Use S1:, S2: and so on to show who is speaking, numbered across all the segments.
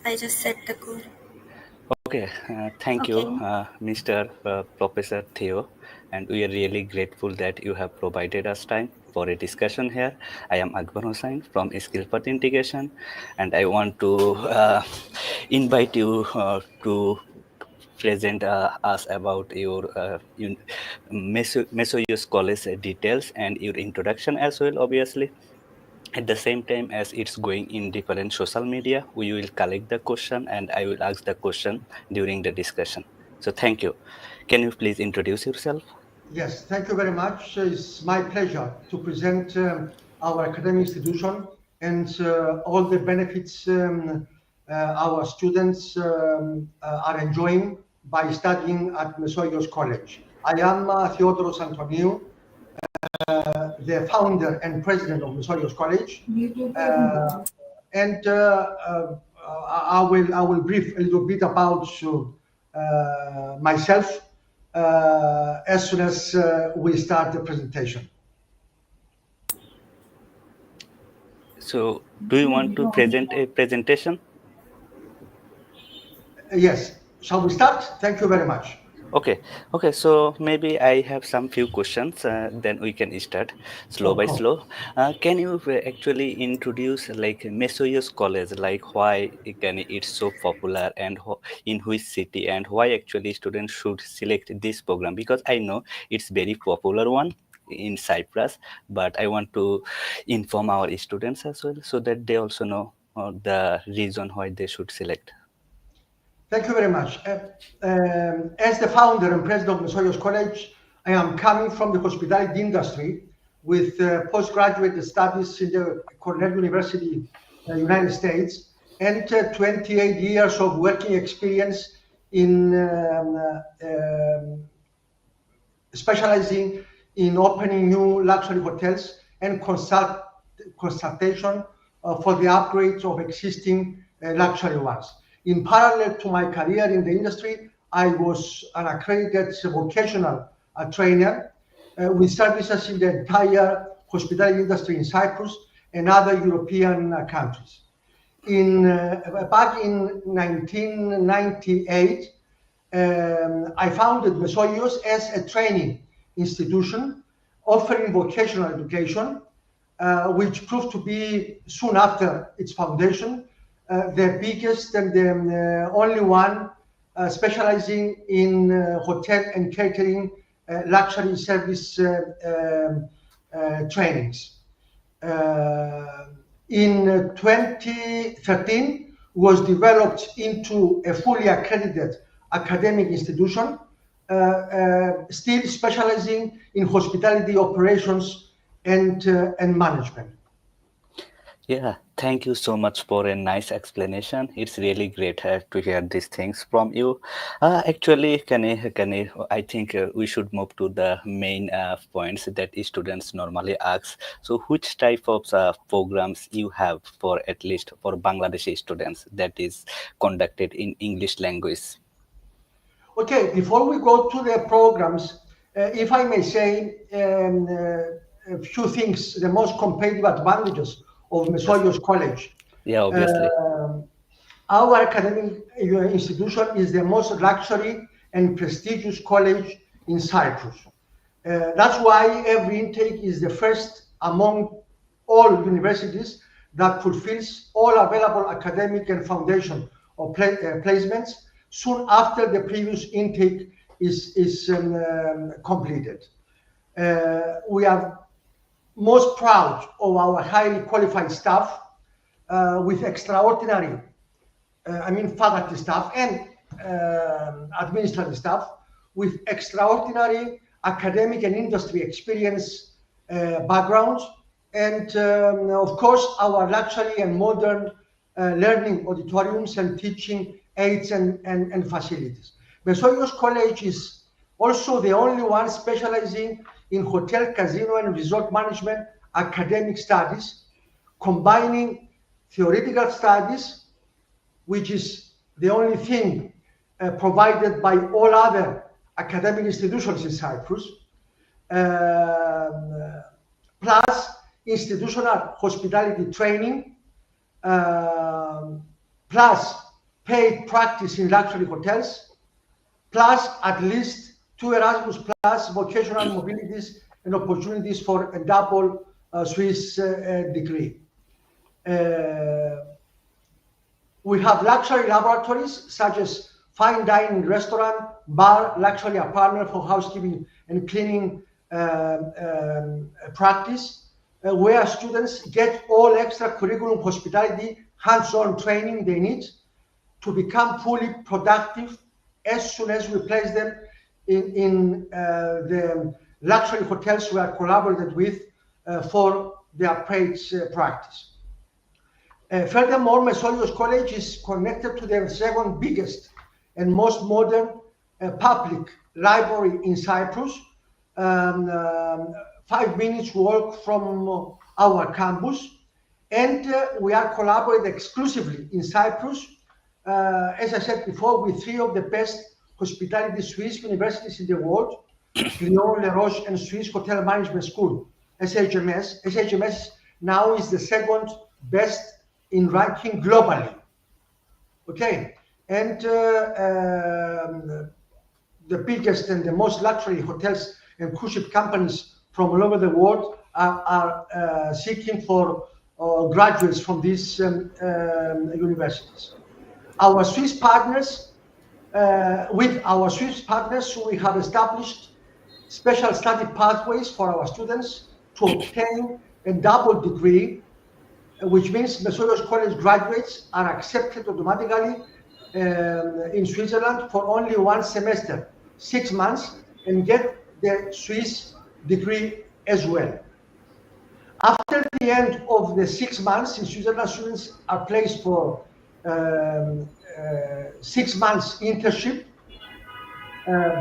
S1: I just set the code.
S2: Okay, thank you,
S1: Okay.
S2: Mr. Professor Theo, and we are really grateful that you have provided us time for a discussion here. I am Akbar Hossain from Skillpad Integration, and I want to invite you to present us about your Mesoyios College details and your introduction as well, obviously. At the same time as it's going in different social media, we will collect the question and I will ask the question during the discussion. So thank you. Can you please introduce yourself?
S3: Yes, thank you very much. It's my pleasure to present our academic institution and all the benefits our students are enjoying by studying at Mesoyios College. I am Theodoros Antoniou, the founder and president of Mesoyios College, and I will brief a little bit about myself as soon as we start the presentation.
S2: So do you want to present a presentation?
S3: Yes, shall we start? Thank you very much.
S2: Okay, so maybe I have some few questions, then we can start slow
S3: Of
S2: by
S3: course.
S2: slow. Can you actually introduce like Mesoyios College, like why it's so popular and in which city and why actually students should select this program? Because I know it's very popular one in Cyprus, but I want to inform our students as well so that they also know the reason why they should select.
S3: Thank you very much. As the founder and president of Mesoyios College, I am coming from the hospitality industry with postgraduate studies in the Cornell University, United States, and 28 years of working experience in specializing in opening new luxury hotels and consultation for the upgrades of existing luxury ones. In parallel to my career in the industry, I was an accredited vocational trainer with services in the entire hospitality industry in Cyprus and other European countries. Back in 1998, I founded Mesoyios as a training institution offering vocational education, which proved to be, soon after its foundation, the biggest and the only one specializing in hotel and catering luxury service trainings. In 2013, was developed into a fully accredited academic institution, still specializing in hospitality operations and management.
S2: Yeah, thank you so much for a nice explanation. It's really great to hear these things from you. Actually, I think we should move to the main points that students normally ask. So, which type of programs you have for at least for Bangladeshi students that is conducted in English language?
S3: Okay, before we go to the programs, if I may say a few things, the most competitive advantages of Mesoyios College.
S2: Yeah, obviously.
S3: Our academic institution is the most luxury and prestigious college in Cyprus. That's why every intake is the first among all universities that fulfills all available academic and foundation or placements soon after the previous intake is completed. We are most proud of our highly qualified staff with extraordinary, faculty staff and administrative staff with extraordinary academic and industry experience backgrounds, and of course our luxury and modern learning auditoriums and teaching aids and facilities. Mesoyios College is also the only one specializing in hotel, casino, and resort management academic studies, combining theoretical studies, which is the only thing provided by all other academic institutions in Cyprus, plus institutional hospitality training, plus paid practice in luxury hotels, plus at least 2 Erasmus plus vocational mobilities and opportunities for a double Swiss degree. We have luxury laboratories such as fine dining restaurant, bar, luxury apartment for housekeeping and cleaning practice, where students get all extracurriculum hospitality hands-on training they need to become fully productive as soon as we place them in the luxury hotels we are collaborated with for their paid practice. Furthermore, Mesoyios College is connected to the second biggest and most modern public library in Cyprus, 5 minutes walk from our campus, and we are collaborating exclusively in Cyprus, as I said before, with 3 of the best hospitality Swiss universities in the world, Lyon, Le Roche, and Swiss Hotel Management School, SHMS. SHMS now is the second best in ranking globally. Okay, and the biggest and the most luxury hotels and cruise ship companies from all over the world are seeking for graduates from these universities. Our Swiss partners, with our Swiss partners, we have established special study pathways for our students to obtain a double degree, which means Mesoyios College graduates are accepted automatically in Switzerland for only 1 semester, 6 months, and get the Swiss degree as well. After the end of the 6 months in Switzerland, students are placed for 6 months internship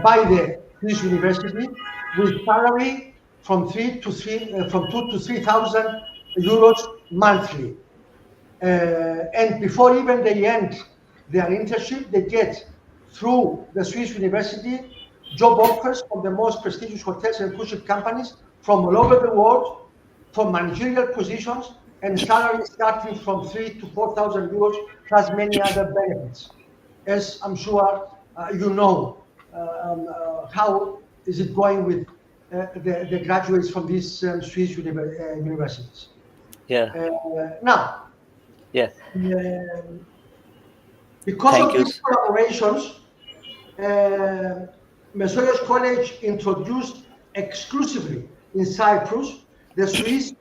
S3: by the Swiss university with salary from 2 to 3,000 euros monthly. And before even they end their internship, they get through the Swiss university job offers from the most prestigious hotels and cruise ship companies from all over the world for managerial positions and salaries starting from 3,000 to 4,000 euros plus many other benefits. As I'm sure you know, how is it going with the graduates from these Swiss universities.
S2: Yeah.
S3: Now,
S2: Yeah.
S3: because
S2: Thank
S3: of
S2: you.
S3: these collaborations, Mesoyios College introduced exclusively in Cyprus the Swiss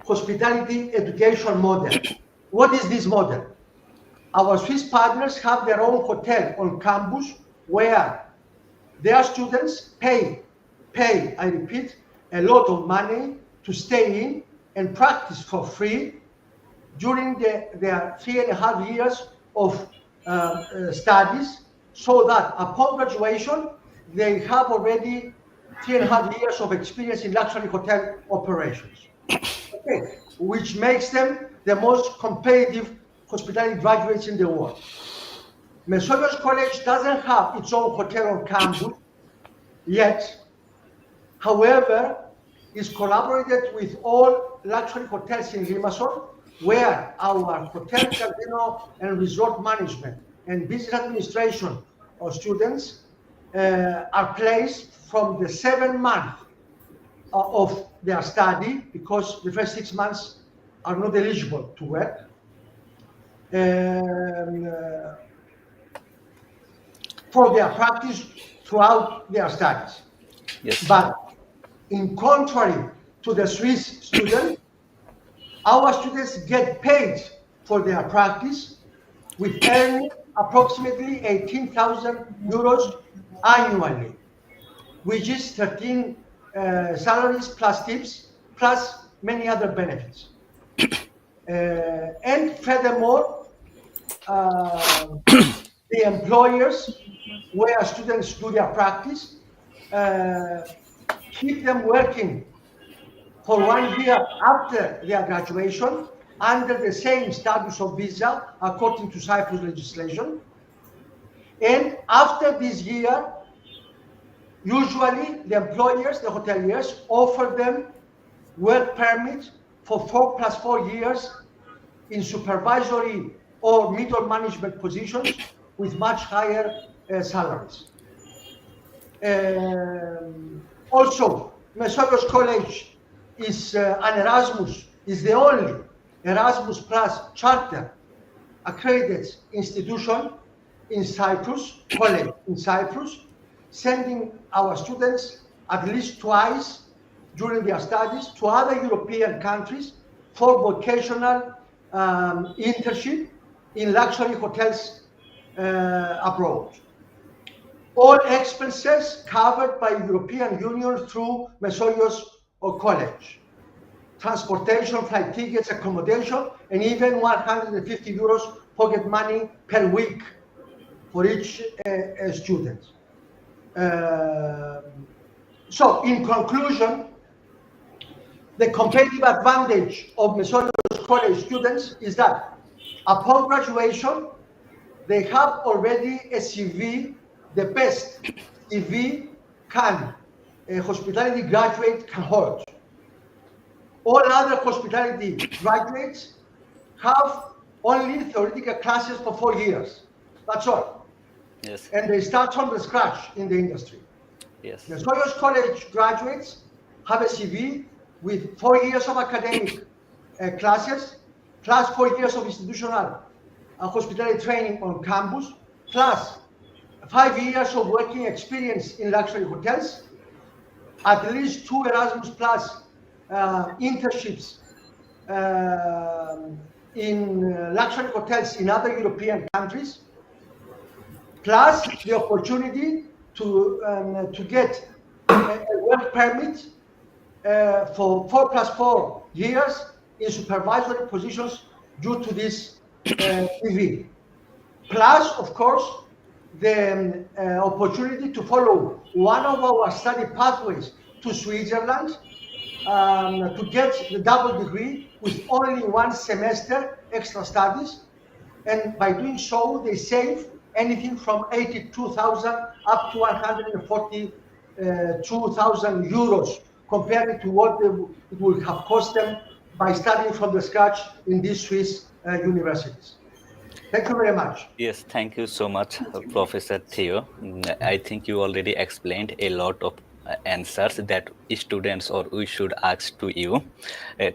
S3: hospitality education model. What is this model? Our Swiss partners have their own hotel on campus where their students pay, I repeat, a lot of money to stay in and practice for free during their 3.5 years of studies, so that upon graduation, they have already 3.5 years of experience in luxury hotel operations, okay, which makes them the most competitive hospitality graduates in the world. Mesoyios College doesn't have its own hotel on campus yet. However, is collaborated with all luxury hotels in Limassol, where our hotel, casino, and resort management and business administration of students are placed from the 7 months of their study, because the first 6 months are not eligible to work. For their practice throughout their studies.
S2: Yes.
S3: But in contrary to the Swiss students, our students get paid for their practice with earning approximately 18,000 euros annually, which is 13 salaries plus tips, plus many other benefits. And furthermore, the employers where students do their practice keep them working for 1 year after their graduation under the same status of visa according to Cyprus legislation. And after this year, usually the employers, the hoteliers, offer them work permit for 4 + 4 years in supervisory or middle management positions with much higher salaries. Also, Mesoyios College is is the only Erasmus Plus charter accredited institution in Cyprus, college in Cyprus, sending our students at least twice during their studies to other European countries for vocational internship in luxury hotels abroad. All expenses covered by European Union through Mesoyios College. Transportation, flight tickets, accommodation, and even 150 euros pocket money per week for each student. So, in conclusion, the competitive advantage of Mesoyios College students is that upon graduation, they have already a CV, the best CV a hospitality graduate can hold. All other hospitality graduates have only theoretical classes for 4 years. That's all.
S2: Yes.
S3: And they start from the scratch in the industry.
S2: Yes.
S3: The Mesoyios College graduates have a CV with 4 years of academic classes, plus 4 years of institutional hospitality training on campus, plus 5 years of working experience in luxury hotels, at least 2 Erasmus Plus internships in luxury hotels in other European countries, plus the opportunity to get a work permit for 4+4 years in supervisory positions due to this CV. Plus, of course, the opportunity to follow one of our study pathways to Switzerland to get the double degree with only 1 semester extra studies. And by doing so, they save anything from 82,000 up to 142,000 euros compared to what it would have cost them by studying from the scratch in these Swiss universities. Thank you very much.
S2: Yes, thank you so much, Professor Theo. I think you already explained a lot of answers that students or we should ask to you.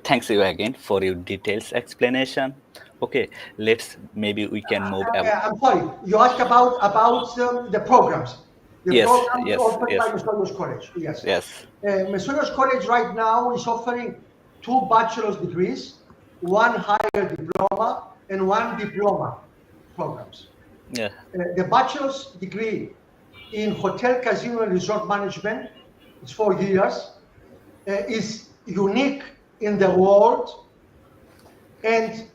S2: Thanks you again for your details explanation. Okay, maybe we can move.
S3: I'm sorry, you asked about the programs. The
S2: Yes,
S3: programs
S2: yes,
S3: offered by
S2: yes,
S3: Mesoyios College, yes.
S2: yes,
S3: Mesoyios College right now is offering 2 bachelor's degrees, 1 higher diploma, and 1 diploma programs.
S2: yeah,
S3: The bachelor's degree in hotel, casino, and resort management, it's 4 years, is unique in the world and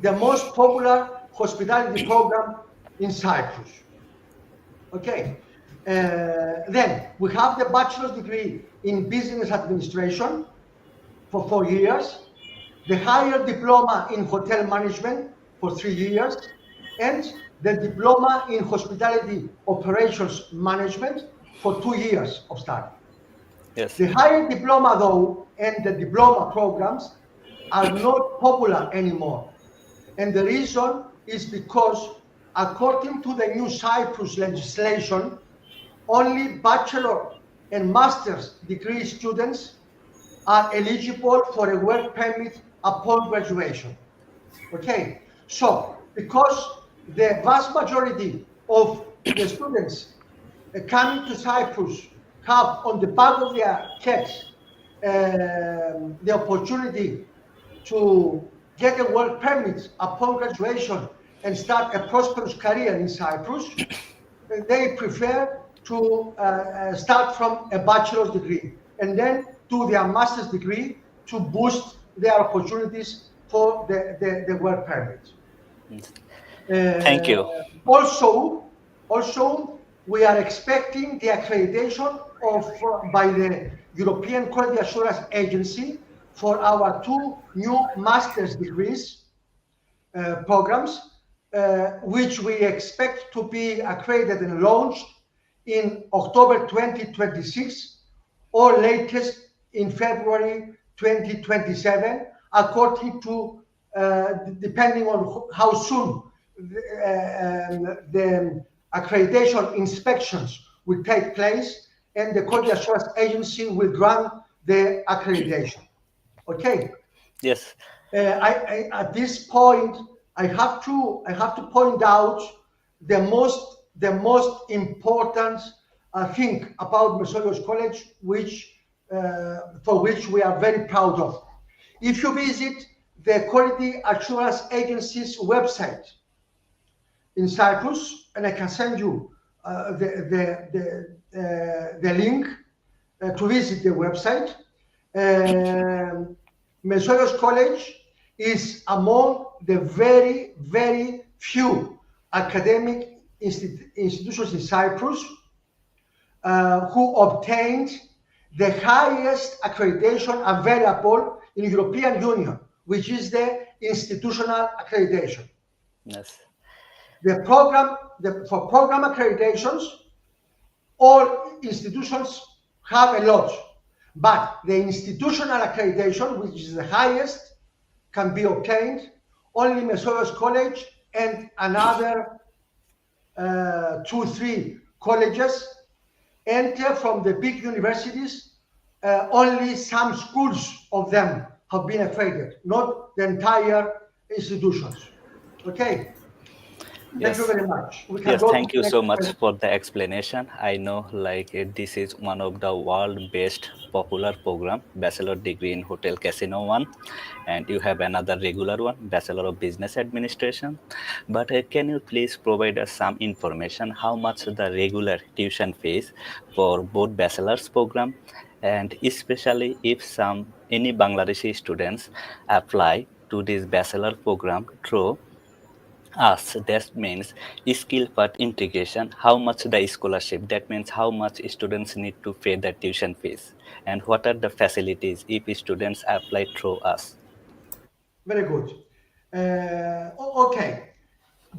S3: the most popular hospitality program in Cyprus. Okay. Then we have the bachelor's degree in business administration for 4 years, the higher diploma in hotel management for 3 years, and the diploma in hospitality operations management for 2 years of study.
S2: yes,
S3: The higher diploma, though, and the diploma programs are not popular anymore. And the reason is because, according to the new Cyprus legislation, only bachelor and master's degree students are eligible for a work permit upon graduation. Okay, so because the vast majority of the students coming to Cyprus have on the back of their heads the opportunity to get a work permit upon graduation and start a prosperous career in Cyprus, they prefer to start from a bachelor's degree and then do their master's degree to boost their opportunities for the work permit.
S2: thank you.
S3: Also, we are expecting the accreditation by the European Quality Assurance Agency for our 2 new master's degrees programs, which we expect to be accredited and launched in October 2026 or latest in February 2027, according to depending on how soon the accreditation inspections will take place, and the quality assurance agency will grant the accreditation. Okay.
S2: Yes.
S3: At this point, I have to point out the most important thing about Mesoyios College, which for which we are very proud of. If you visit the Quality Assurance Agency's website in Cyprus, and I can send you the link to visit the website. Mesoyios College is among the very, very few academic institutions in Cyprus who obtained the highest accreditation available in European Union, which is the institutional accreditation.
S2: Yes.
S3: For program accreditations, all institutions have a lot, but the institutional accreditation, which is the highest, can be obtained only Mesoyios College and another 2-3 colleges, and from the big universities, only some schools of them have been accredited, not the entire institutions. Okay. Thank you
S2: Yes.
S3: very much. We can
S2: Yes,
S3: go to
S2: thank
S3: the
S2: you
S3: next
S2: so much
S3: question.
S2: for the explanation. I know this is one of the world best popular program, Bachelor degree in Hotel Casino one, and you have another regular one, Bachelor of Business Administration. But can you please provide us some information how much the regular tuition fees for both bachelor's program, and especially if any Bangladeshi students apply to this bachelor program through us, that means skill path integration, how much the scholarship, that means how much students need to pay the tuition fees, and what are the facilities if students apply through us.
S3: Very good. Okay.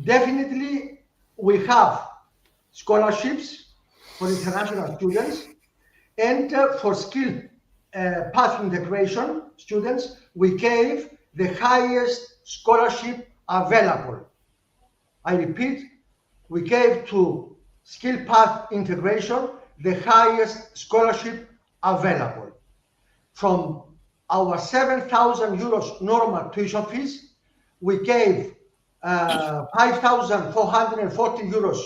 S3: Definitely, we have scholarships for international students, and for skill path integration students, we gave the highest scholarship available. I repeat, we gave to skill path integration the highest scholarship available. From our 7,000 euros normal tuition fees, we gave 5,440 euros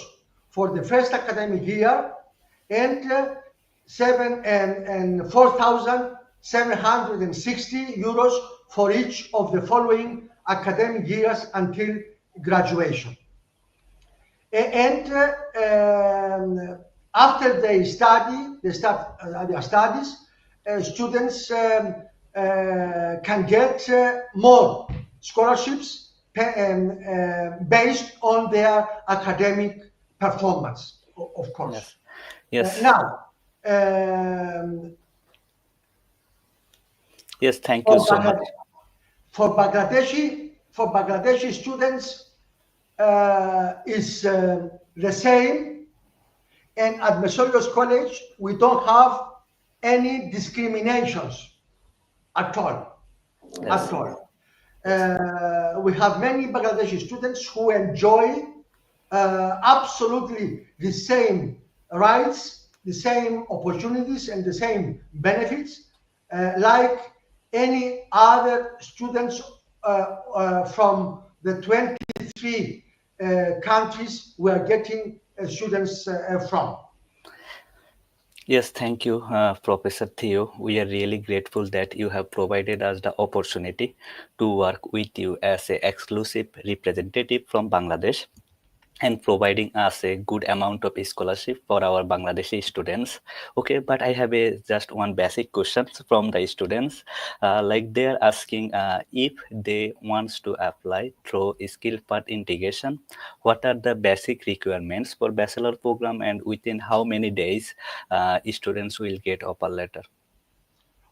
S3: for the first academic year, and 4,760 euros for each of the following academic years until graduation. And after they start their studies, students can get more scholarships based on their academic performance, of course.
S2: Yes.
S3: Now,
S2: Yes, thank you
S3: for
S2: so much.
S3: Bangladeshi students is the same, and at Mesoyios College we don't have any discriminations at all.
S2: Yes.
S3: At all. We have many Bangladeshi students who enjoy absolutely the same rights, the same opportunities, and the same benefits like any other students from the 23 countries we are getting students from.
S2: Yes, thank you, Professor Theo. We are really grateful that you have provided us the opportunity to work with you as an exclusive representative from Bangladesh, and providing us a good amount of scholarship for our Bangladeshi students. Okay, but I have just one basic question from the students. Like they are asking if they wants to apply through skill path integration, what are the basic requirements for bachelor program, and within how many days students will get offer letter?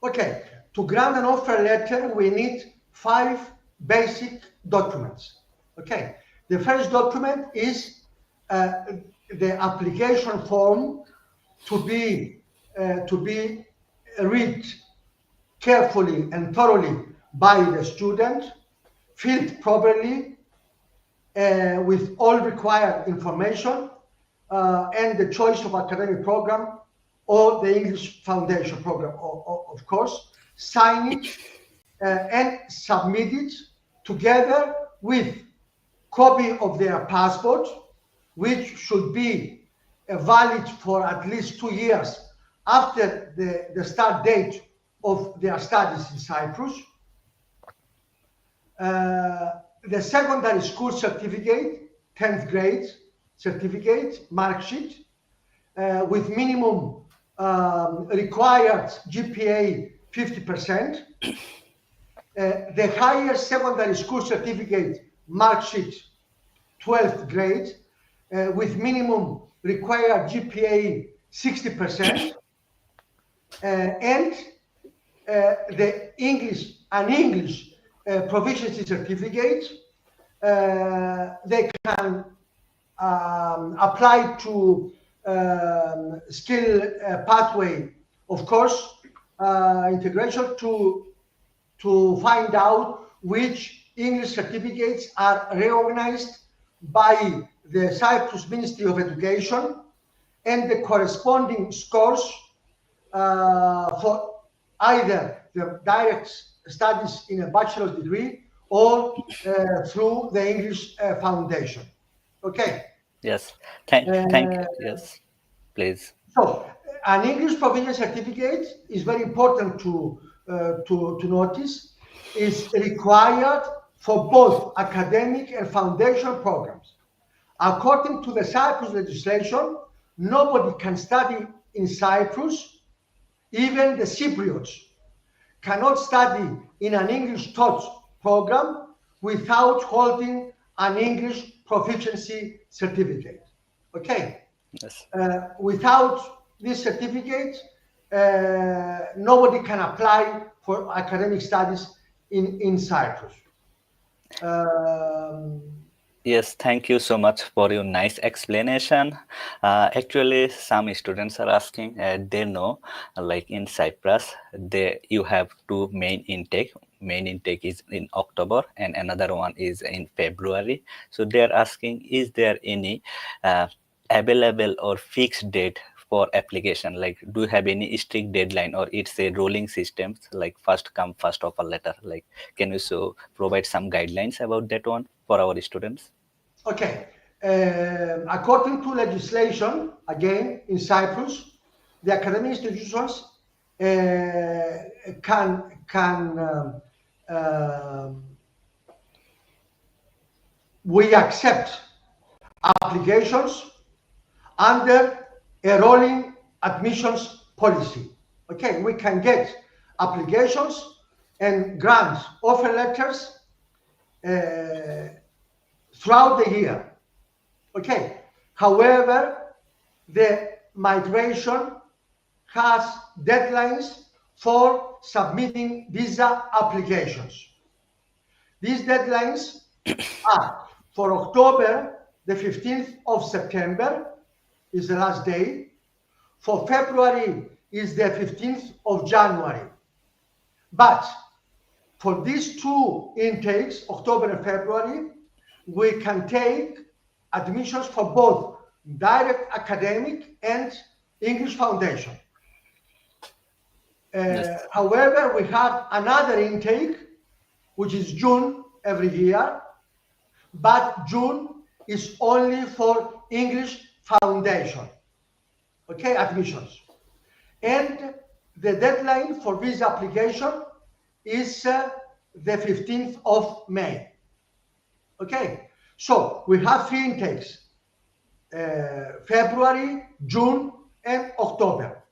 S3: Okay, to grant an offer letter, we need 5 basic documents. Okay, the first document is the application form to be read carefully and thoroughly by the student, filled properly, with all required information and the choice of academic program or the English Foundation program, of course, sign it and submit it together with copy of their passport, which should be valid for at least 2 years after the start date of their studies in Cyprus. The secondary school certificate, 10th grade certificate, mark sheet, with minimum required GPA 50%. The higher secondary school certificate, mark sheet, 12th grade, with minimum required GPA 60%, and the English proficiency certificate. They can apply to skill pathway, of course, integration to find out which English certificates are recognized by the Cyprus Ministry of Education, and the corresponding scores for either the direct studies in a bachelor's degree or through the English Foundation. Okay.
S2: Yes. Thank. Yes. Please.
S3: So an English proficiency certificate is very important to notice. Is required for both academic and foundation programs. According to the Cyprus legislation, nobody can study in Cyprus, even the Cypriots cannot study in an English taught program without holding an English proficiency certificate. Okay?
S2: Yes.
S3: Without this certificate, nobody can apply for academic studies in Cyprus.
S2: Yes, thank you so much for your nice explanation. Actually, some students are asking, they know, like in Cyprus, you have two main intake. Main intake is in October and another one is in February. So they are asking, is there any available or fixed date for application? Like, do you have any strict deadline, or it's a rolling system, like first come first offer letter? Like, can you provide some guidelines about that one for our students?
S3: Okay. According to legislation, again in Cyprus, the academic institutions we accept applications under a rolling admissions policy. Okay, we can get applications and grant offer letters throughout the year. Okay. However, the migration has deadlines for submitting visa applications. These deadlines are for October, the 15th of September is the last day. For February is the 15th of January. But for these two intakes, October and February, we can take admissions for both direct academic and English Foundation.
S2: Yes.
S3: However, we have another intake, which is June every year, but June is only for English Foundation, okay, admissions. And the deadline for visa application is the 15th of May. Okay, so we have three intakes, February, June, and October.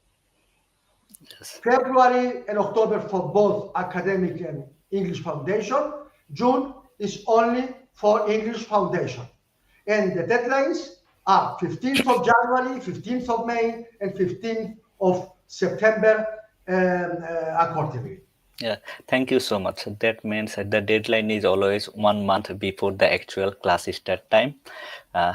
S2: Yes.
S3: February and October for both academic and English Foundation. June is only for English Foundation. And the deadlines are 15th of January, 15th of May, and 15th of September accordingly.
S2: Yeah, thank you so much. That means that the deadline is always 1 month before the actual class start time.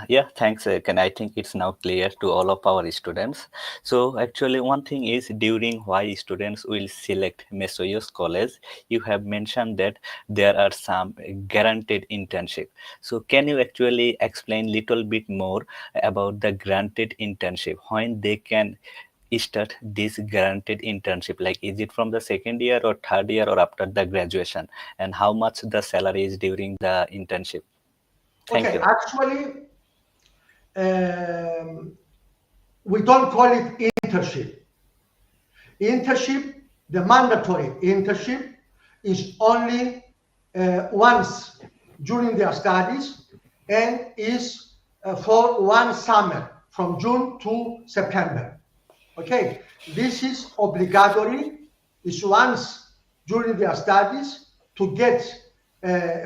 S2: Yeah, thanks. Can I think it's now clear to all of our students. So actually, one thing is during why students will select Mesoyios College. You have mentioned that there are some guaranteed internship. So can you actually explain little bit more about the granted internship when they can start this guaranteed internship, like is it from the second year or third year or after the graduation, and how much the salary is during the internship? Thank
S3: Okay,
S2: you.
S3: actually, um, we don't call it internship. Internship, the mandatory internship, is only once during their studies and is for one summer from June to September. Okay, this is obligatory, is once during their studies to get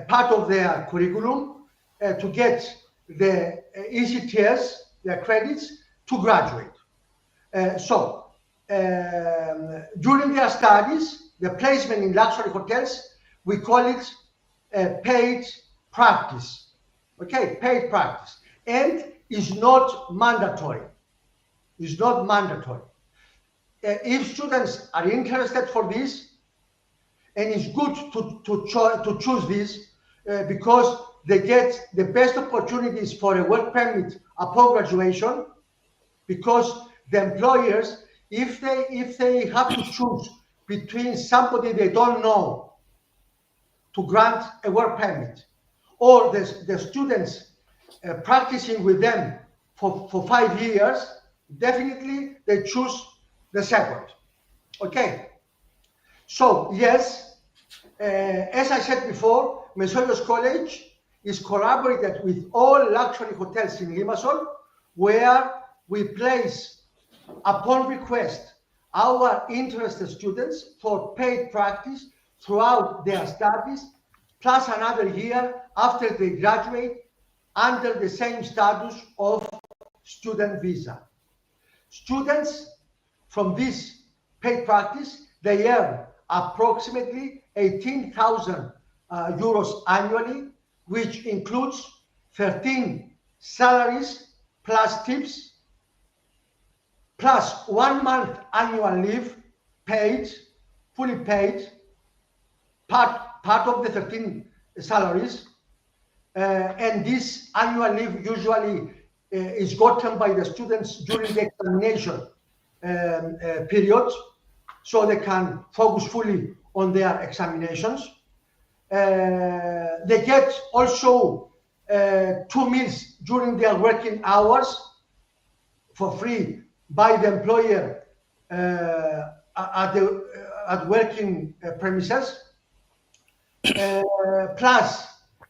S3: part of their curriculum, to get the ECTS, their credits, to graduate. During their studies, the placement in luxury hotels, we call it paid practice. Okay, paid practice. And is not mandatory. Is not mandatory. If students are interested for this, and it's good to choose this because they get the best opportunities for a work permit upon graduation, because the employers, if they have to choose between somebody they don't know to grant a work permit, or the students practicing with them for 5 years, definitely they choose the second. Okay, so yes, as I said before, Mesoyios College is collaborated with all luxury hotels in Limassol, where we place, upon request, our interested students for paid practice throughout their studies, plus another year after they graduate under the same status of student visa. Students from this paid practice, they earn approximately 18,000 euros annually, which includes 13 salaries plus tips, plus 1 month annual leave paid, fully paid, part of the 13 salaries. And this annual leave usually is gotten by the students during the examination period, so they can focus fully on their examinations. They get also 2 meals during their working hours for free by the employer at working premises. Plus,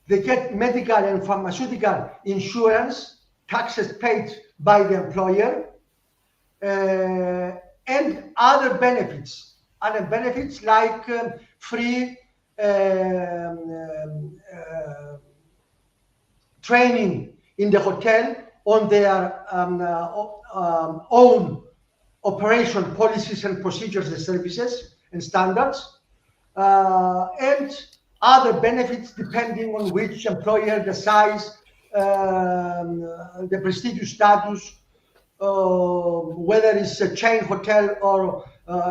S3: they get medical and pharmaceutical insurance, taxes paid by the employer, and other benefits. Other benefits like free training in the hotel on their own operation policies and procedures and services and standards, and other benefits depending on which employer, the size, the prestigious status, whether it's a chain hotel or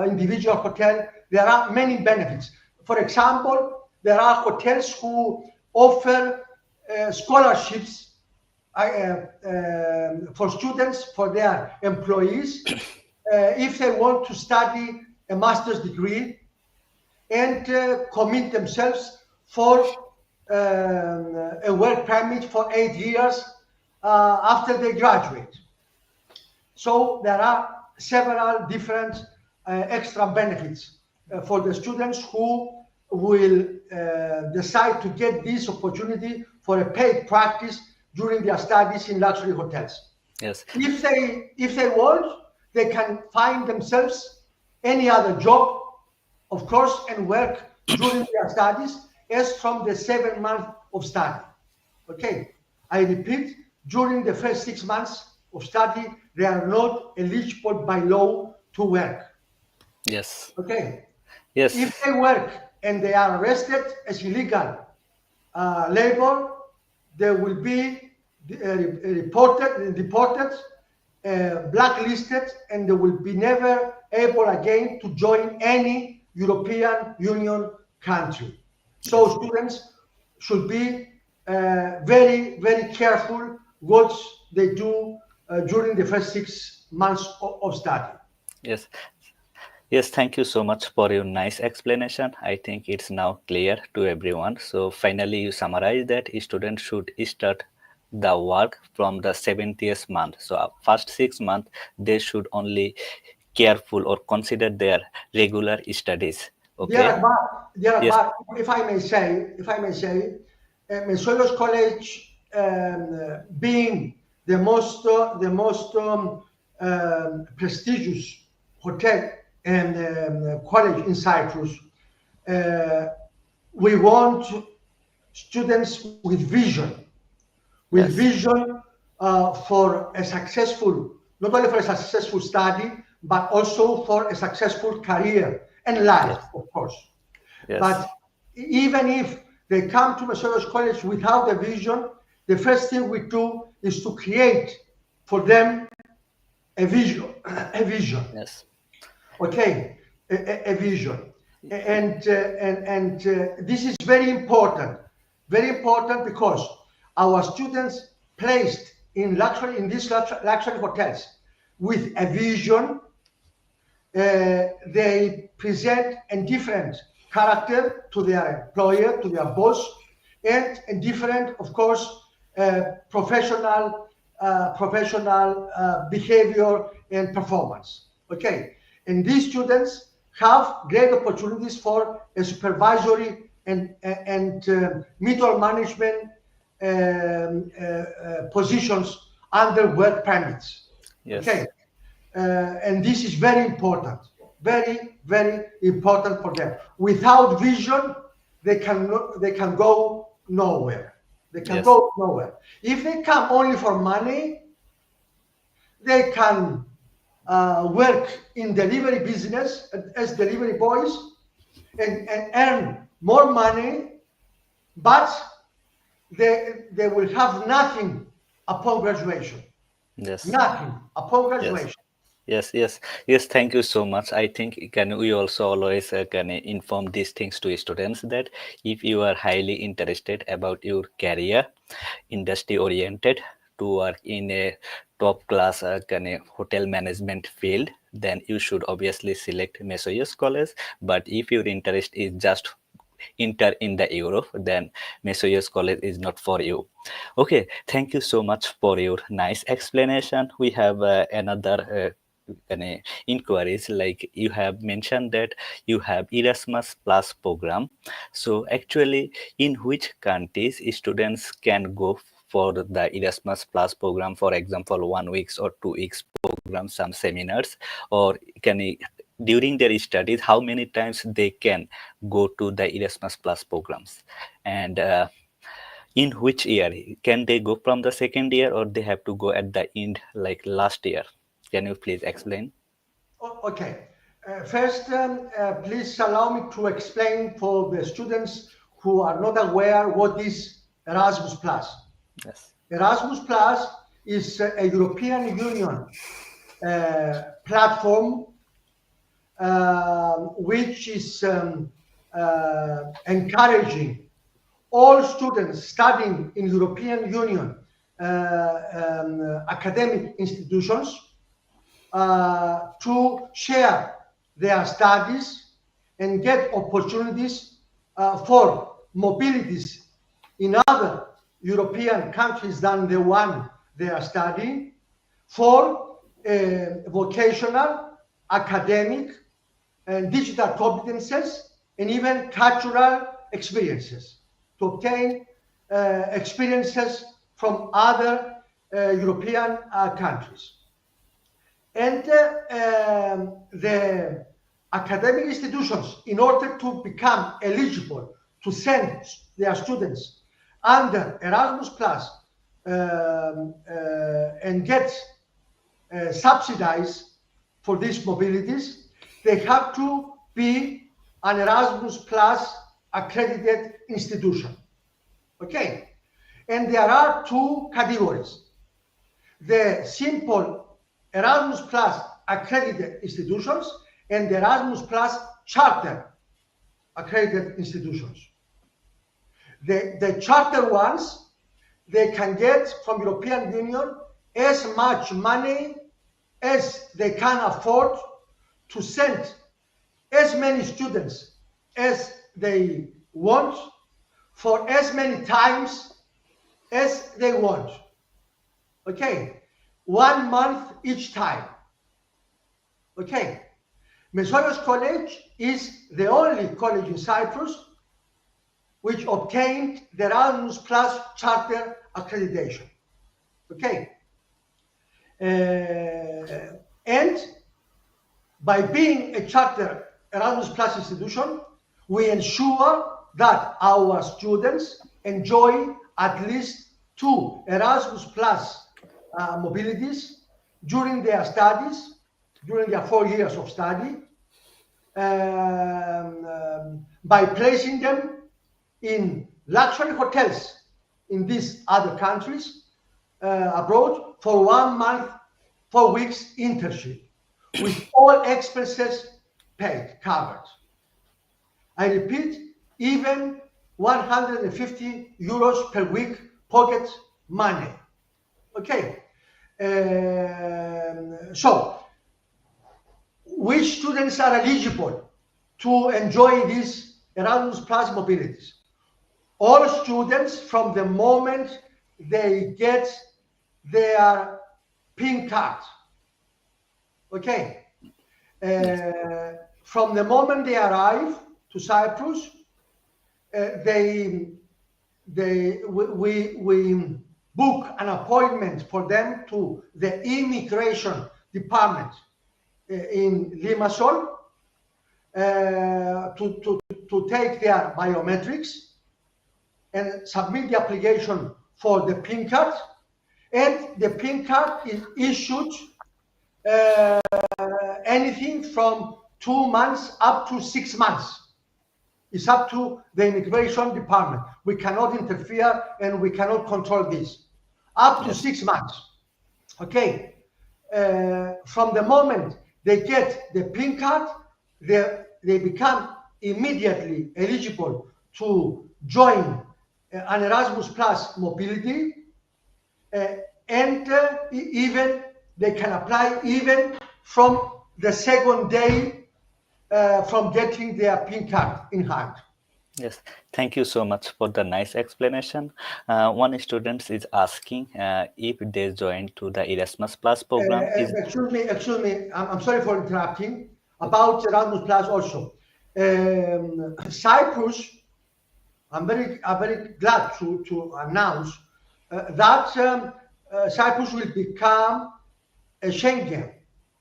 S3: individual hotel. There are many benefits. For example, there are hotels who offer scholarships for students, for their employees, if they want to study a master's degree and commit themselves for a work permit for 8 years after they graduate. So there are several different extra benefits for the students who will decide to get this opportunity for a paid practice during their studies in luxury hotels.
S2: Yes.
S3: If they want, they can find themselves any other job, of course, and work during their studies as from the 7 months of study. Okay, I repeat, during the first 6 months of study, they are not eligible by law to work.
S2: Yes.
S3: Okay. If
S2: Yes.
S3: they work and they are arrested as illegal labor, they will be deported, blacklisted, and they will be never able again to join any European Union country. So
S2: Yes.
S3: students should be very, very careful what they do during the first 6 months of study.
S2: Yes. Yes, thank you so much for your nice explanation. I think it's now clear to everyone. So finally, you summarize that a student should start the work from the 70th month. So first 6 months, they should only careful or consider their regular studies.
S3: Dear
S2: Okay.
S3: Akbar, dear
S2: Yes.
S3: Akbar, if I may say, Mesoyios College, being the most prestigious hotel and college in Cyprus, uh, we want students with
S2: Yes.
S3: vision for a successful, not only for a successful study, but also for a successful career and life,
S2: Yes.
S3: of course.
S2: Yes.
S3: But even if they come to Mesoyios College without a vision, the first thing we do is to create for them a vision, a vision.
S2: Yes.
S3: Okay, a vision, and this is very important because our students placed in these luxury hotels with a vision, they present a different character to their employer, to their boss, and a different, of course, professional behavior and performance. Okay, and these students have great opportunities for a supervisory and middle management positions under work permits. Okay,
S2: Yes.
S3: and this is very important, very, very important for them. Without vision, they can go nowhere. They can
S2: Yes.
S3: go nowhere. If they come only for money, they can work in delivery business as delivery boys and earn more money, but they will have nothing upon graduation.
S2: Yes.
S3: Nothing upon
S2: Yes.
S3: graduation.
S2: Yes, yes, yes. Thank you so much. I think can we also always can inform these things to students that if you are highly interested about your career, industry oriented to work in a top class hotel management field, then you should obviously select Mesoyios College. But if your interest is just enter in the Europe, then Mesoyios College is not for you. Okay, thank you so much for your nice explanation. We have another inquiries, like you have mentioned that you have Erasmus Plus program. So actually, in which countries students can go for the Erasmus Plus program? For example, 1 weeks or 2 weeks program, some seminars, or during their studies, how many times they can go to the Erasmus Plus programs, and in which year can they go, from the second year, or they have to go at the end, like last year? Can you please explain?
S3: Okay. First, please allow me to explain for the students who are not aware what is Erasmus Plus.
S2: Yes.
S3: Erasmus Plus is a European Union platform which is encouraging all students studying in European Union academic institutions to share their studies and get opportunities for mobilities in other European countries than the one they are studying, for vocational, academic, and digital competences, and even cultural experiences, to obtain experiences from other European countries. And the academic institutions, in order to become eligible to send their students under Erasmus Plus and get subsidized for these mobilities, they have to be an Erasmus Plus accredited institution. Okay? And there are two categories. The simple Erasmus Plus accredited institutions and the Erasmus Plus charter accredited institutions. The charter ones, they can get from European Union as much money as they can afford to send as many students as they want for as many times as they want. Okay, 1 month each time. Okay, Mesoyios College is the only college in Cyprus which obtained the Erasmus Plus charter accreditation. Okay, and by being a charter Erasmus Plus institution, we ensure that our students enjoy at least 2 Erasmus Plus mobilities during their studies, during their 4 years of study, by placing them in luxury hotels in these other countries abroad for 1 month, 4 weeks internship with all expenses paid, covered. I repeat, even 150 euros per week pocket money. Okay. So, which students are eligible to enjoy these Erasmus Plus mobilities? All students from the moment they get their pink card. Okay. From the moment they arrive to Cyprus, we book an appointment for them to the immigration department in Limassol to take their biometrics and submit the application for the pink card, and the pink card is issued anything from 2 months up to 6 months. It's up to the immigration department. We cannot interfere and we cannot control this. Up to 6 months. Okay. From the moment they get the pink card, they become immediately eligible to join an Erasmus Plus mobility, and even they can apply even from the second day from getting their pink card in hand.
S2: Yes, thank you so much for the nice explanation. One student is asking if they join to the Erasmus Plus program.
S3: Excuse me. I'm sorry for interrupting. About Erasmus Plus also. Cyprus, I'm very glad to announce that Cyprus will become a Schengen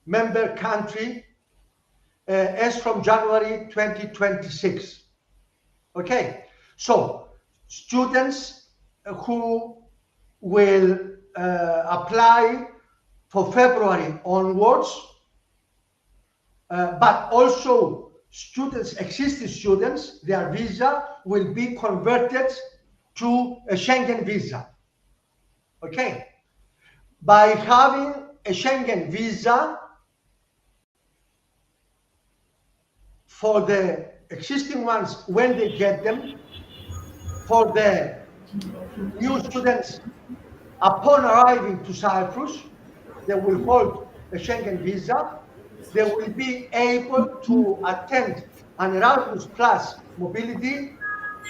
S3: member country as from January 2026. Okay, so students who will apply for February onwards, but also students, existing students, their visa will be converted to a Schengen visa. Okay, by having a Schengen visa for the existing ones when they get them, for the new students upon arriving to Cyprus, they will hold a Schengen visa. They will be able to attend an Erasmus Plus mobility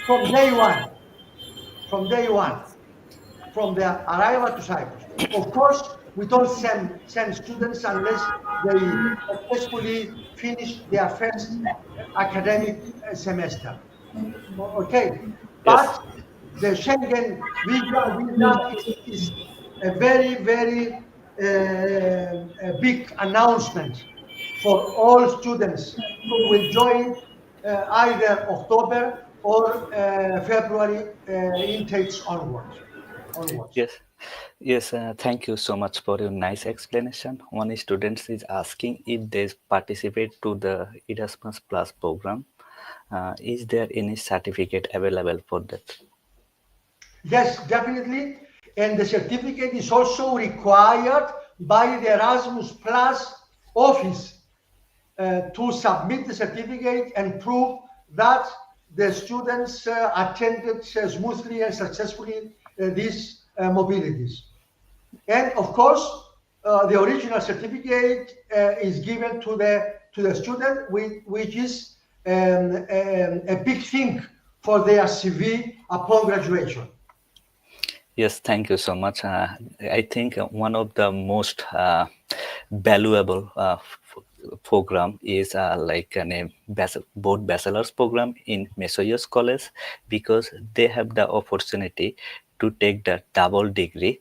S3: from day one, from their arrival to Cyprus. Of course, we don't send students unless they successfully finish their first academic semester. Okay, but
S2: Yes,
S3: the Schengen visa is a very a big announcement for all students who will join either October or February intakes onwards.
S2: yes, yes. Thank you so much for your nice explanation. One student is asking if they participate to the Erasmus Plus program. Is there any certificate available for that?
S3: Yes, definitely. And the certificate is also required by the Erasmus Plus office to submit the certificate and prove that the students attended smoothly and successfully these mobilities. And of course, the original certificate is given to the student, which is a big thing for their CV upon graduation.
S2: Yes, thank you so much. I think one of the most valuable program is like both bachelor's program in Mesoyios College, because they have the opportunity to take the double degree.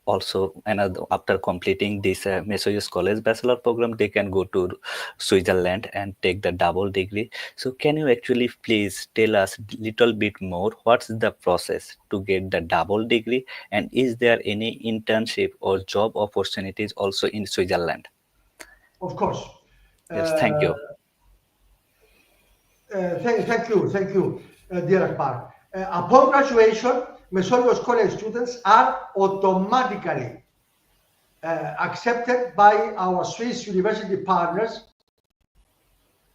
S2: Also, another after completing this Mesoyios College bachelor program, they can go to Switzerland and take the double degree. So, can you actually please tell us little bit more? What's the process to get the double degree, and is there any internship or job opportunities also in Switzerland?
S3: Of course.
S2: Yes,
S3: Uh,
S2: thank you.
S3: thank you, dear Akbar. Upon graduation, Mesoyios College students are automatically accepted by our Swiss university partners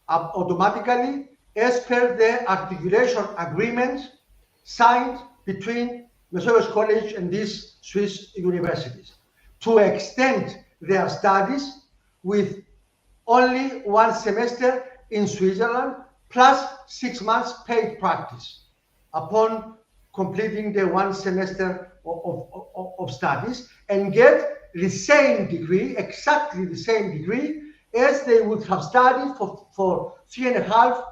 S3: automatically as per the articulation agreement signed between Mesoyios College and these Swiss universities to extend their studies with only one semester in Switzerland plus 6 months paid practice upon completing the one semester of studies, and get the same degree, exactly the same degree as they would have studied for 3.5,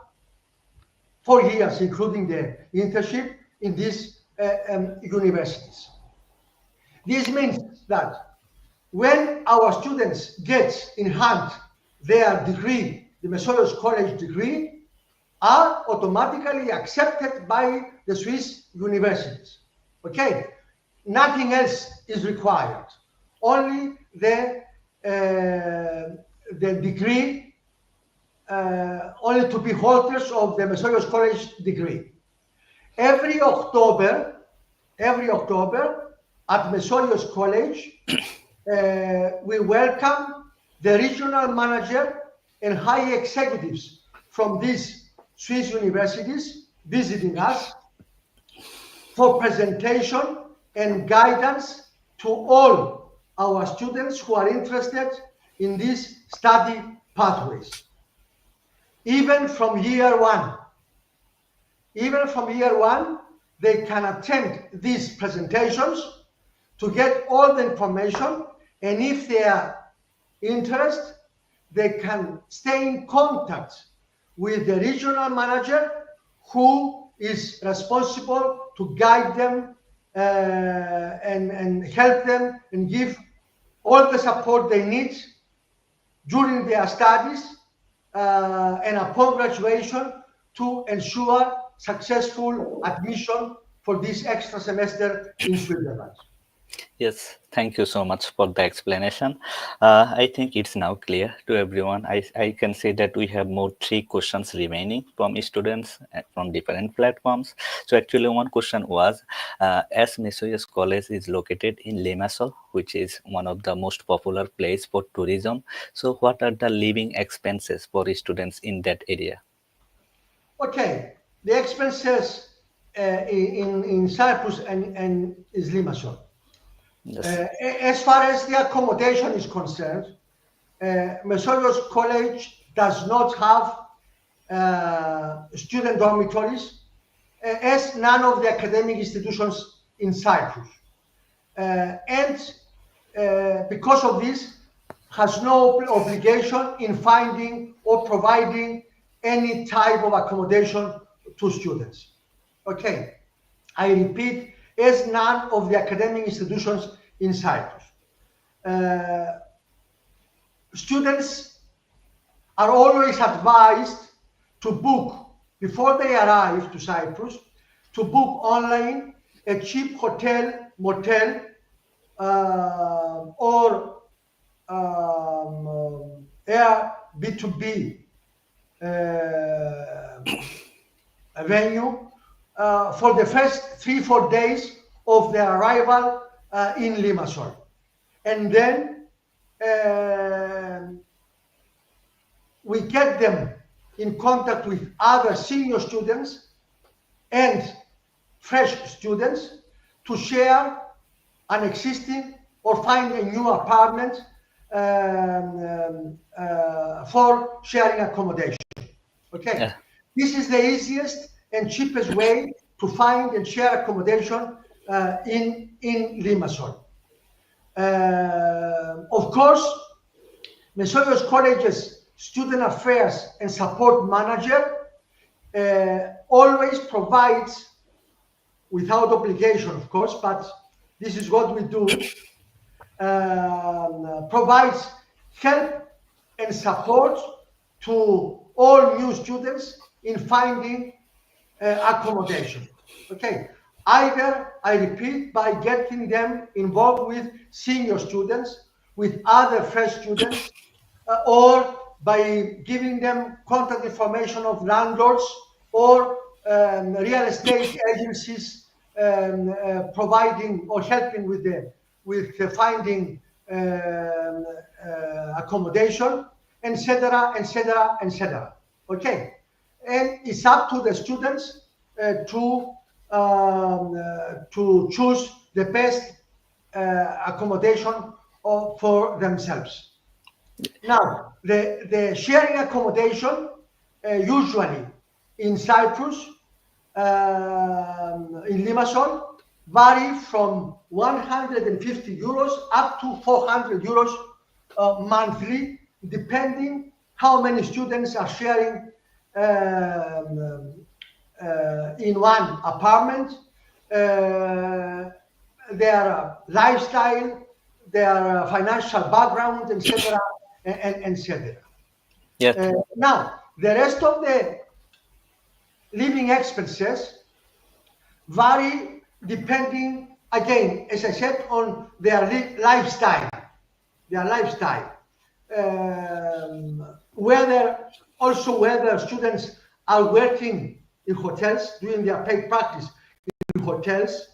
S3: 4 years, including the internship in these universities. This means that when our students get in hand their degree, the Mesoyios College degree, are automatically accepted by the Swiss universities. Okay, nothing else is required. Only the degree, only to be holders of the Mesoyios College degree. Every October, every October at Mesoyios College, we welcome the regional manager and high executives from these Swiss universities visiting us for presentation and guidance to all our students who are interested in these study pathways. Even from year one, even from year one, they can attend these presentations to get all the information, and if they are interested, they can stay in contact with the regional manager who is responsible to guide them and help them and give all the support they need during their studies and upon graduation to ensure successful admission for this extra semester in Switzerland.
S2: Yes, thank you so much for the explanation. I think it's now clear to everyone. I can say that we have more three questions remaining from students from different platforms. So actually one question was, as Mesoyios College is located in Limassol, which is one of the most popular place for tourism. So what are the living expenses for students in that area?
S3: Okay, the expenses in Cyprus and is Limassol.
S2: Yes.
S3: As far as the accommodation is concerned, Mesoyios College does not have student dormitories, as none of the academic institutions in Cyprus. And because of this, has no obligation in finding or providing any type of accommodation to students. Okay, I repeat, as none of the academic institutions in Cyprus. Students are always advised to book, before they arrive to Cyprus, to book online a cheap hotel, motel, or Airbnb venue for the first 3-4 days of their arrival in Limassol. And then we get them in contact with other senior students and fresh students to share an existing or find a new apartment for sharing accommodation. Okay,
S2: Yeah.
S3: this is the easiest and cheapest way to find and share accommodation in Limassol. Of course, Mesoyios College's student affairs and support manager always provides, without obligation, of course, but this is what we do, provides help and support to all new students in finding accommodation. Okay, either, I repeat, by getting them involved with senior students, with other fresh students, or by giving them contact information of landlords or real estate agencies providing or helping with finding accommodation, etc., etc., etc. Okay, and it's up to the students to choose the best accommodation for themselves. Now, the sharing accommodation usually in Cyprus, in Limassol, vary from 150 euros up to 400 euros monthly, depending how many students are sharing in one apartment, their lifestyle, their financial background, etc., and etc.
S2: Yeah.
S3: Now, the rest of the living expenses vary depending, again, as I said, on their lifestyle. Whether students are working in hotels, doing their paid practice in hotels,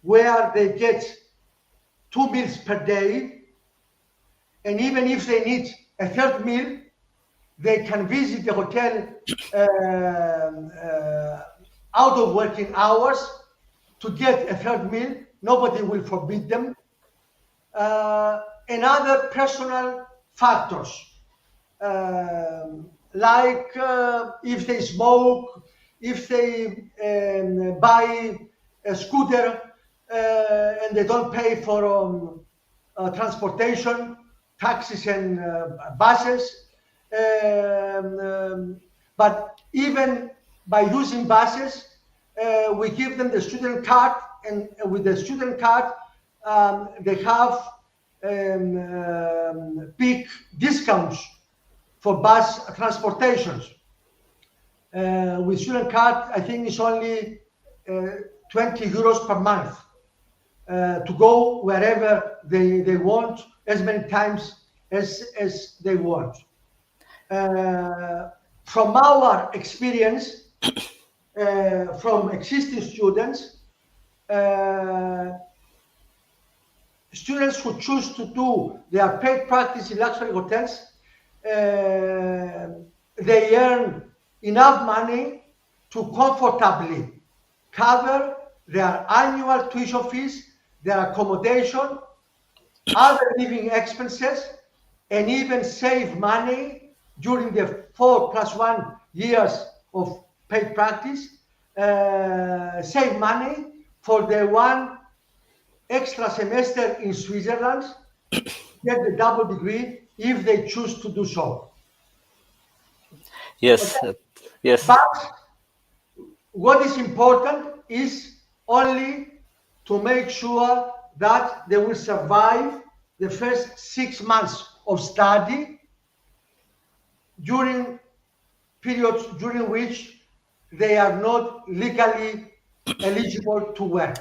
S3: where they get 2 meals per day, and even if they need a third meal, they can visit the hotel out of working hours to get a third meal. Nobody will forbid them. And other personal factors, like if they smoke, if they buy a scooter and they don't pay for transportation, taxis and buses. But even by using buses, we give them the student card, and with the student card, they have big discounts for bus transportations. With student card, I think it's only 20 euros per month to go wherever they want, as many times as they want. From our experience, from existing students, students who choose to do their paid practice in luxury hotels, they earn enough money to comfortably cover their annual tuition fees, their accommodation, other living expenses, and even save money during the 4+1 years of paid practice, save money for the one extra semester in Switzerland, get the double degree if they choose to do so.
S2: Yes.
S3: Okay?
S2: Yes.
S3: But what is important is only to make sure that they will survive the first 6 months of study, during periods during which they are not legally eligible to work.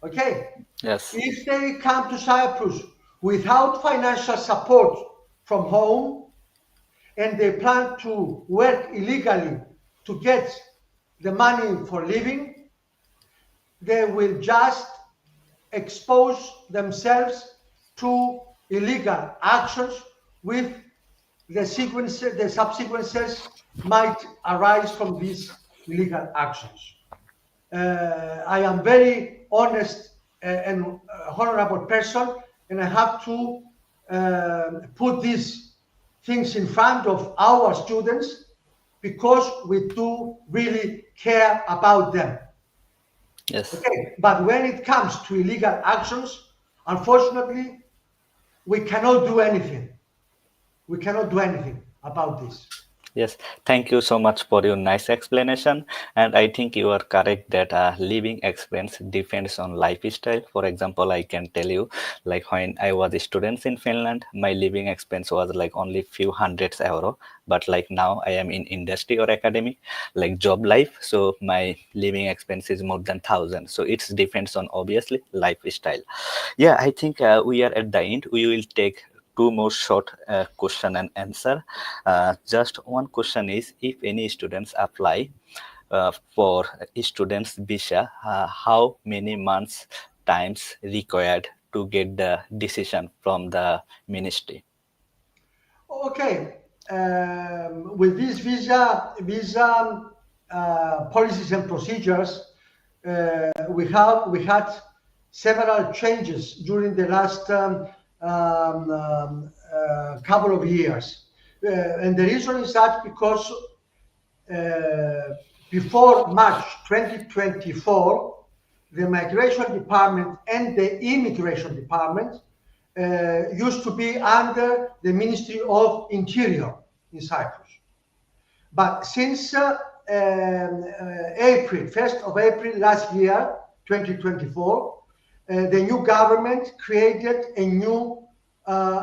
S3: Okay?
S2: Yes.
S3: If they come to Cyprus without financial support from home, and they plan to work illegally to get the money for living, they will just expose themselves to illegal actions with the subsequences might arise from these illegal actions. I am very honest and honorable person, and I have to put these things in front of our students because we do really care about them.
S2: Yes.
S3: Okay, but when it comes to illegal actions, unfortunately, we cannot do anything. We cannot do anything about this.
S2: Yes, thank you so much for your nice explanation. And I think you are correct that living expense depends on lifestyle. For example, I can tell you, like when I was a student in Finland, my living expense was like only few hundreds euro. But like now I am in industry or academic, like job life. So my living expense is more than thousand. So it depends on obviously lifestyle. Yeah, I think we are at the end. We will take two more short question and answer. Just one question is, if any students apply for students visa, how many months times required to get the decision from the ministry?
S3: Okay, with these visa policies and procedures, we had several changes during the last couple of years, and the reason is that because before March 2024, the Migration Department and the Immigration Department used to be under the Ministry of Interior in Cyprus. But since April, 1st of April last year, 2024, the new government created a new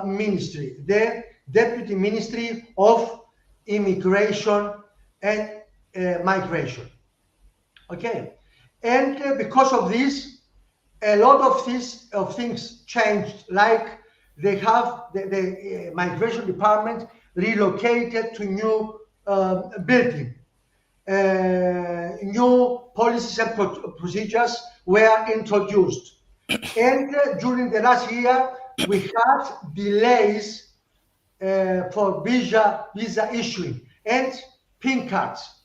S3: ministry, the Deputy Ministry of Immigration and Migration. Okay, and because of this, a lot of things changed. Like they have the migration department relocated to new building. New policies and procedures were introduced, and during the last year we had delays for visa issuing and pin cards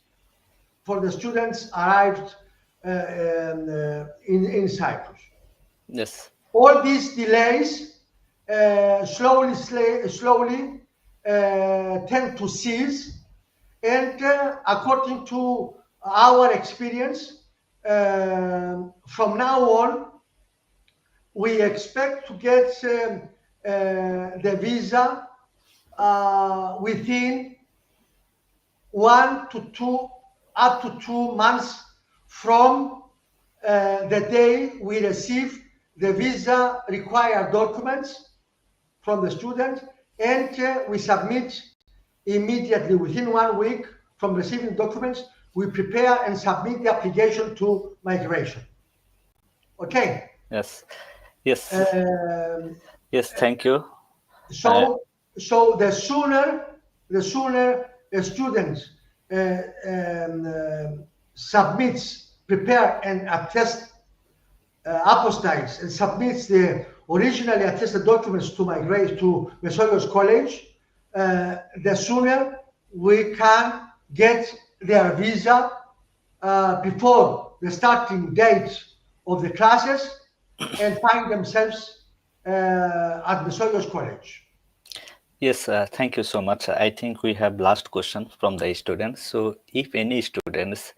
S3: for the students arrived in Cyprus.
S2: Yes.
S3: All these delays slowly tend to cease, and according to our experience, from now on, we expect to get the visa within 1 to 2, up to 2 months from the day we receive the visa required documents from the student, and we submit immediately within 1 week from receiving documents. We prepare and submit the application to migration. Okay.
S2: Yes. Yes.
S3: Um,
S2: Yes. Thank you. Uh,
S3: so so the sooner a student submits, prepare and attest apostiles and submits the originally attested documents to migrate to Mesoyios College, the sooner we can get their visa before the starting date of the classes and find themselves at Mesoyios College.
S2: Yes, thank you so much. I think we have last question from the students. So, if any students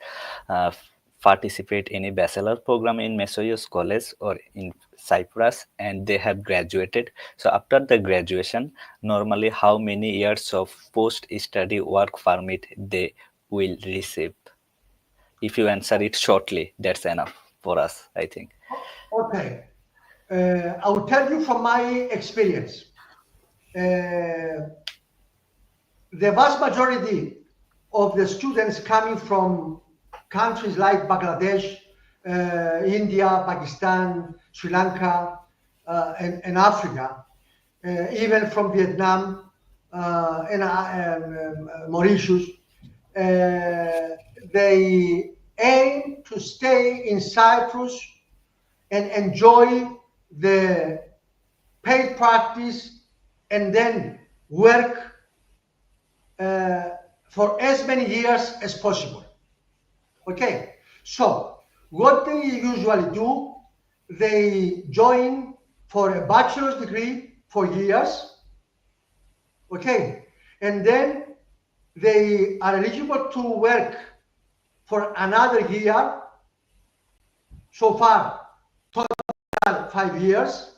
S2: participate in a bachelor program in Mesoyios College or in Cyprus and they have graduated, so after the graduation, normally how many years of post-study work permit they will receive? If you answer it shortly, that's enough for us, I think.
S3: Okay, I will tell you from my experience. The vast majority of the students coming from countries like Bangladesh, India, Pakistan, Sri Lanka, and Africa, even from Vietnam, and Mauritius, they aim to stay in Cyprus and enjoy the paid practice and then work for as many years as possible. Okay, so what they usually do, they join for a bachelor's degree for years, okay, and then they are eligible to work for another year, so far, total 5 years,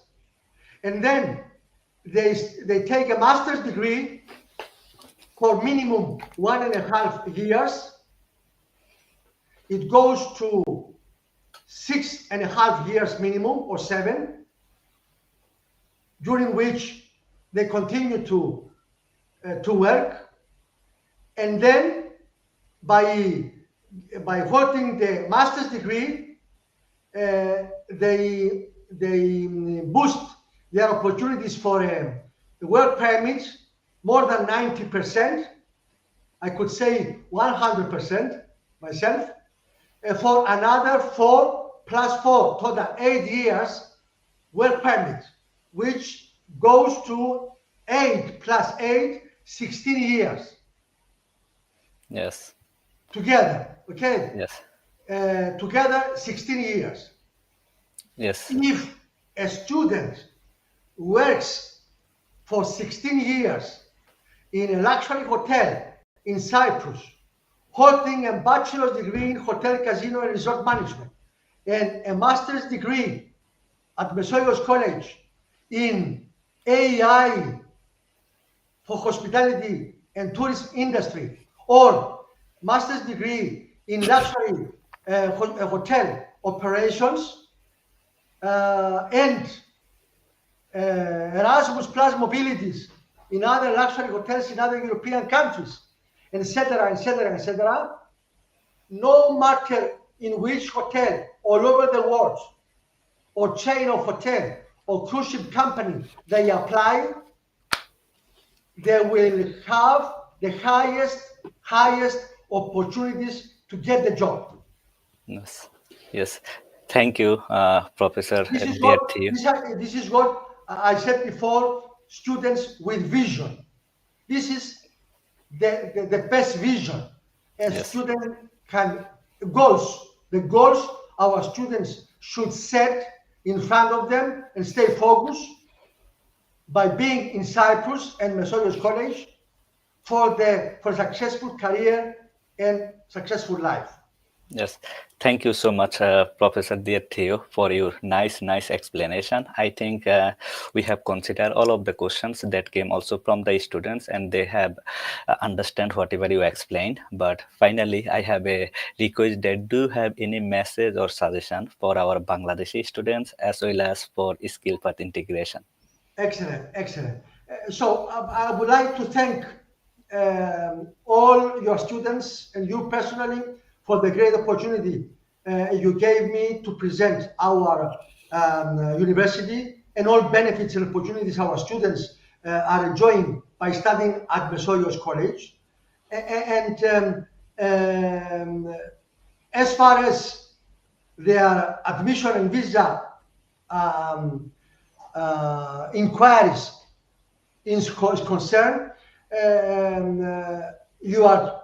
S3: and then they take a master's degree for minimum 1.5 years. It goes to 6.5 years minimum or 7, during which they continue to work, and then by holding the master's degree, they boost their opportunities for work permits more than 90%. I could say 100% myself, for another 4 plus 4, total 8 years work permit, which goes to 8 plus 8, 16 years
S2: Yes.
S3: together, okay?
S2: Yes.
S3: Together 16 years.
S2: Yes.
S3: If a student works for 16 years in a luxury hotel in Cyprus, holding a bachelor's degree in hotel, casino, and resort management, and a master's degree at Mesoyios College in AI for hospitality and tourism industry, or master's degree in luxury hotel operations, and Erasmus Plus mobilities in other luxury hotels in other European countries, etc., etc., etc. No matter in which hotel all over the world, or chain of hotel, or cruise ship company they apply, they will have the highest opportunities to get the job.
S2: Yes. Yes. Thank you, Professor
S3: This is
S2: Dear
S3: what
S2: Theo.
S3: this is what I said before. Students with vision. This is the best vision a
S2: Yes.
S3: student can goals. The goals our students should set in front of them and stay focused by being in Cyprus and Mesoyios College for successful career and successful life.
S2: Yes, thank you so much, Professor Dear Theo, for your nice explanation. I think we have considered all of the questions that came also from the students, and they have understand whatever you explained. But finally, I have a request that do you have any message or suggestion for our Bangladeshi students as well as for skill path integration.
S3: Excellent, excellent. So I would like to thank all your students and you personally for the great opportunity you gave me to present our university and all benefits and opportunities our students are enjoying by studying at Mesoyios College. And as far as their admission and visa inquiries is concerned, your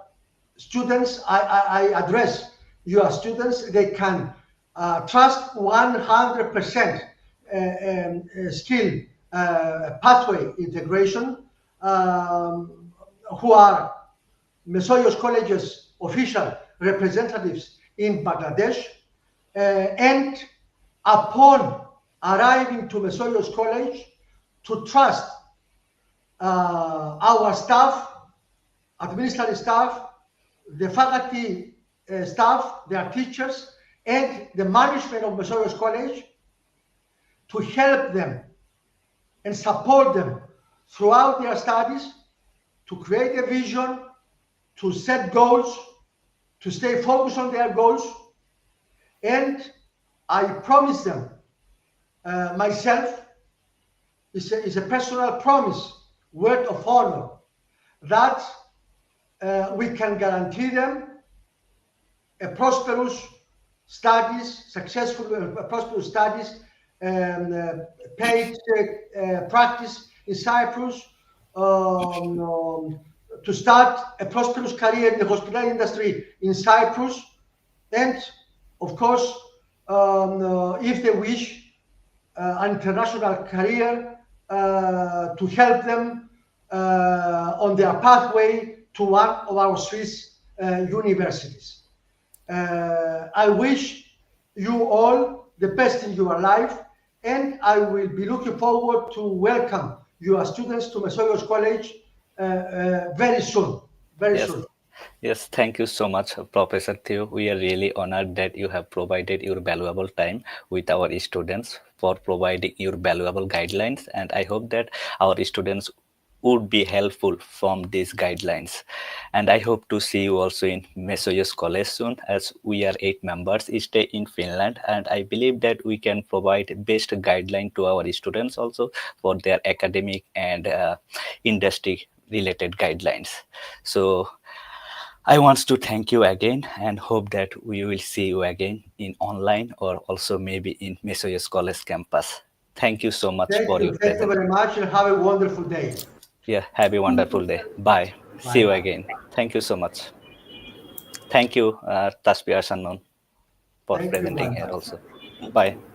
S3: students, I address your students, they can trust 100% skill pathway integration, who are Mesoyios College's official representatives in Bangladesh, and upon arriving to Mesoyios College, to trust our staff, administrative staff, the faculty staff, their teachers, and the management of Mesoyios College to help them and support them throughout their studies, to create a vision, to set goals, to stay focused on their goals. And I promise them, myself, is a personal promise, word of honor, that we can guarantee them a prosperous studies, successful prosperous studies, paid practice in Cyprus, to start a prosperous career in the hospitality industry in Cyprus, and of course, if they wish, an international career to help them on their pathway to one of our Swiss universities. I wish you all the best in your life, and I will be looking forward to welcome your students to Mesoyios College very soon. Very
S2: Yes.
S3: soon.
S2: Yes, thank you so much, Professor Theo. We are really honored that you have provided your valuable time with our students for providing your valuable guidelines. And I hope that our students would be helpful from these guidelines. And I hope to see you also in Mesoyios College soon, as we are 8 members stay in Finland. And I believe that we can provide best guideline to our students also for their academic and industry related guidelines. So I want to thank you again and hope that we will see you again in online or also maybe in Mesoyios College campus. Thank you so much
S3: Thank
S2: for
S3: you.
S2: your
S3: Thank you
S2: presence.
S3: very much and have a wonderful day.
S2: Yeah, have a wonderful day. Bye. See
S3: Bye
S2: you
S3: bye.
S2: again. Thank you so much. Thank you, Tasbih Sannon, for
S3: Thank you.
S2: presenting
S3: Bye
S2: here
S3: bye.
S2: also. Bye.